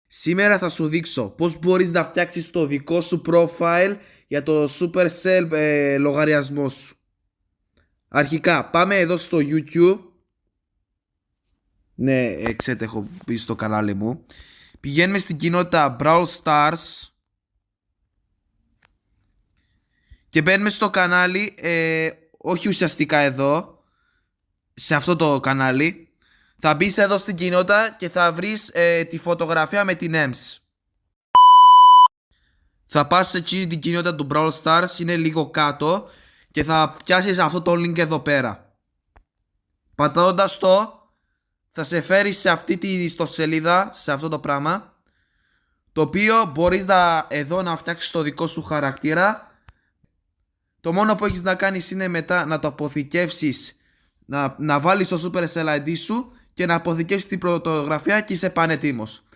Σήμερα θα σου δείξω πώς μπορείς να φτιάξεις το δικό σου profile για το Supercell λογαριασμό σου. Αρχικά πάμε εδώ στο YouTube. Ναι, ξέρετε, έχω μπει στο κανάλι μου. Πηγαίνουμε στην κοινότητα Brawl Stars και μπαίνουμε στο κανάλι, όχι ουσιαστικά εδώ, σε αυτό το κανάλι. Θα μπεις εδώ στην κοινότητα και θα βρεις τη φωτογραφία με την EMS. Θα πας σε εκείνη την κοινότητα του Brawl Stars, είναι λίγο κάτω, και θα πιάσεις αυτό το link εδώ πέρα. Πατώντας το, θα σε φέρει σε αυτή τη ιστοσελίδα, σε αυτό το πράγμα, το οποίο μπορείς εδώ να φτιάξεις το δικό σου χαρακτήρα. Το μόνο που έχεις να κάνεις είναι μετά να το αποθηκεύσεις, να βάλεις το Supercell ID σου και να αποθηκεύσεις την φωτογραφία και είσαι πανετοίμος.